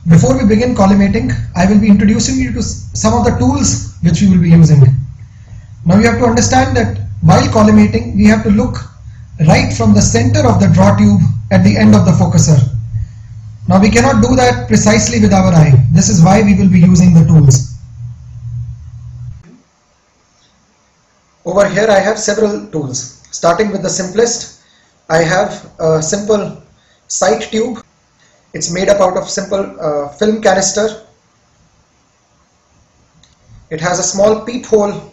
Before we begin collimating, I will be introducing you to some of the tools which we will be using. Now you have to understand that while collimating, we have to look right from the center of the draw tube at the end of the focuser. Now we cannot do that precisely with our eye. This is why we will be using the tools. Over here I have several tools. Starting with the simplest, I have a simple sight tube. It's made up out of simple film canister. It has a small peephole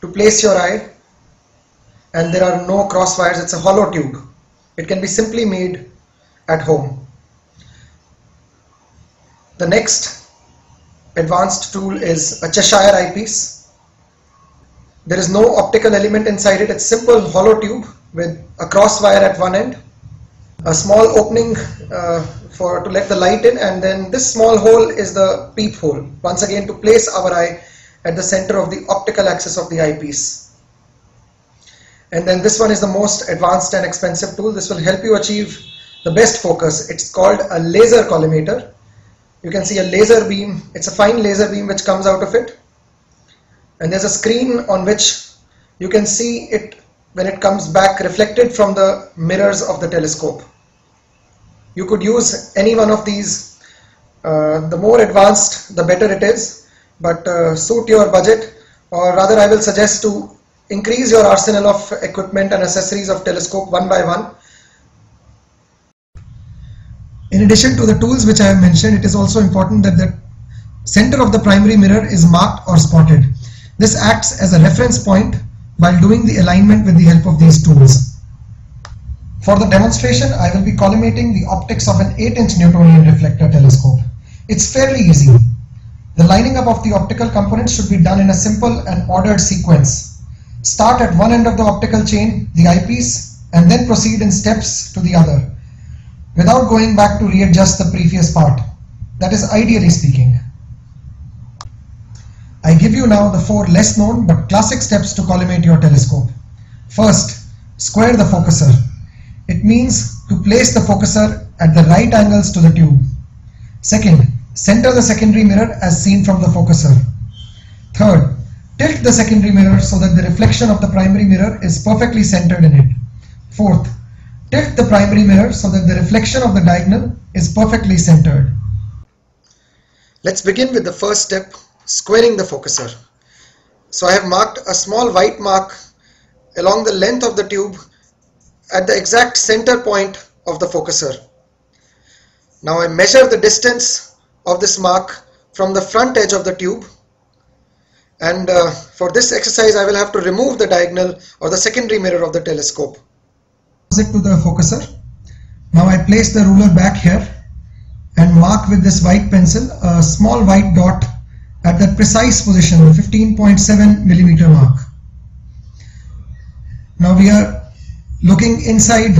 to place your eye, and there are no cross wires. It's a hollow tube. It can be simply made at home. The next advanced tool is a Cheshire eyepiece. There is no optical element inside it. It's simple hollow tube with a cross wire at one end, a small opening to let the light in, and then this small hole is the peephole, once again to place our eye at the center of the optical axis of the eyepiece. And then this one is the most advanced and expensive tool. This will help you achieve the best focus. It's called a laser collimator. You can see a laser beam. It's a fine laser beam which comes out of it, and there's a screen on which you can see it when it comes back reflected from the mirrors of the telescope. You could use any one of these. The more advanced the better it is, but suit your budget, or rather I will suggest to increase your arsenal of equipment and accessories of telescope one by one. In addition to the tools which I have mentioned, it is also important that the center of the primary mirror is marked or spotted. This acts as a reference point while doing the alignment with the help of these tools. For the demonstration, I will be collimating the optics of an 8-inch Newtonian reflector telescope. It's fairly easy. The lining up of the optical components should be done in a simple and ordered sequence. Start at one end of the optical chain, the eyepiece, and then proceed in steps to the other, without going back to readjust the previous part. That is ideally speaking. I give you now the 4 less known but classic steps to collimate your telescope. First, square the focuser. It means to place the focuser at the right angles to the tube. Second, center the secondary mirror as seen from the focuser. Third, tilt the secondary mirror so that the reflection of the primary mirror is perfectly centered in it. Fourth, tilt the primary mirror so that the reflection of the diagonal is perfectly centered. Let's begin with the first step, squaring the focuser. So I have marked a small white mark along the length of the tube at the exact center point of the focuser. Now I measure the distance of this mark from the front edge of the tube, and for this exercise I will have to remove the diagonal or the secondary mirror of the telescope. Opposite to the focuser. Now I place the ruler back here and mark with this white pencil a small white dot at that precise position, the 15.7 millimeter mark. Now we are looking inside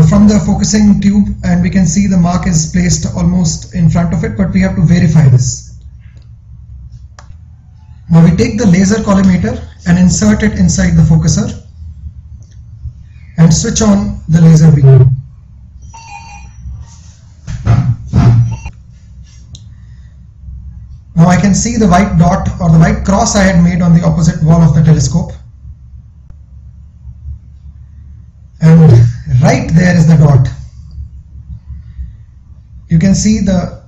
from the focusing tube, and we can see the mark is placed almost in front of it, but we have to verify this. Now we take the laser collimator and insert it inside the focuser and switch on the laser beam. Now I can see the white dot or the white cross I had made on the opposite wall of the telescope. And right there is the dot. You can see the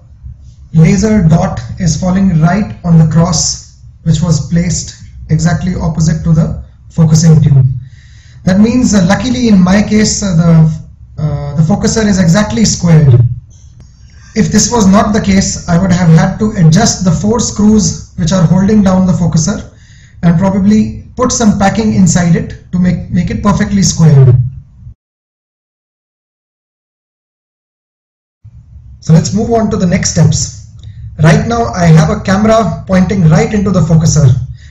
laser dot is falling right on the cross which was placed exactly opposite to the focusing tube. That means luckily in my case the focuser is exactly squared. If this was not the case, I would have had to adjust the 4 screws which are holding down the focuser and probably put some packing inside it to make it perfectly squared. So let's move on to the next steps. Right now I have a camera pointing right into the focuser,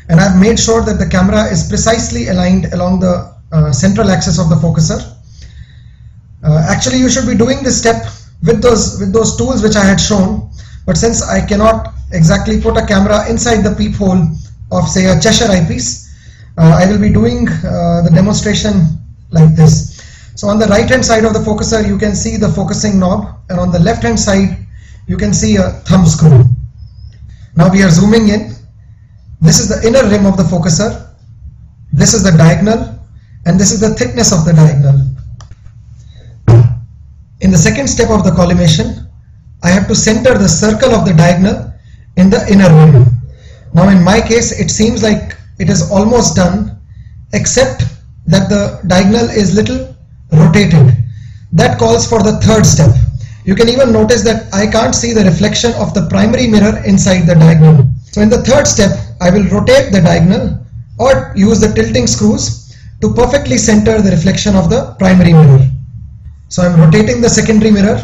and I've made sure that the camera is precisely aligned along the central axis of the focuser. Actually you should be doing this step with those tools which I had shown, but since I cannot exactly put a camera inside the peephole of say a Cheshire eyepiece, I will be doing the demonstration like this. So on the right hand side of the focuser you can see the focusing knob, and on the left hand side you can see a thumb screw. Now we are zooming in. This is the inner rim of the focuser, this is the diagonal, and this is the thickness of the diagonal. In the second step of the collimation, I have to center the circle of the diagonal in the inner rim. Now in my case it seems like it is almost done, except that the diagonal is little rotated. That calls for the third step. You can even notice that I can't see the reflection of the primary mirror inside the diagonal. So in the third step I will rotate the diagonal or use the tilting screws to perfectly center the reflection of the primary mirror. So I'm rotating the secondary mirror,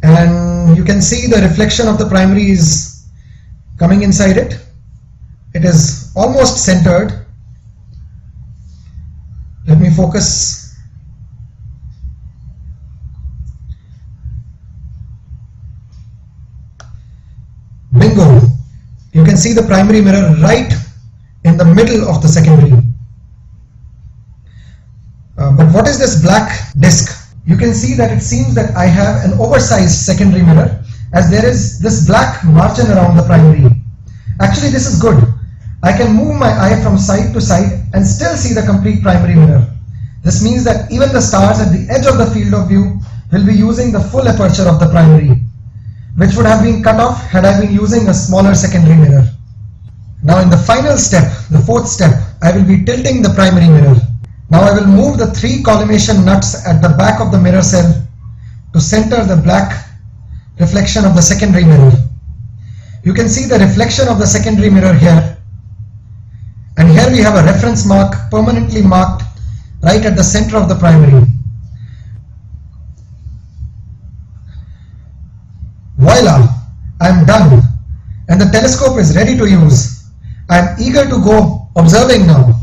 and you can see the reflection of the primary is coming inside it. It is almost centered. Let me focus. Bingo! You can see the primary mirror right in the middle of the secondary. But what is this black disc? You can see that it seems that I have an oversized secondary mirror, as there is this black margin around the primary. Actually this is good. I can move my eye from side to side and still see the complete primary mirror. This means that even the stars at the edge of the field of view will be using the full aperture of the primary, which would have been cut off had I been using a smaller secondary mirror. Now in the final step, the fourth step, I will be tilting the primary mirror. Now I will move the 3 collimation nuts at the back of the mirror cell to center the black reflection of the secondary mirror. You can see the reflection of the secondary mirror here, and here we have a reference mark permanently marked right at the center of the primary. Voila! I am done, and the telescope is ready to use. I am eager to go observing now.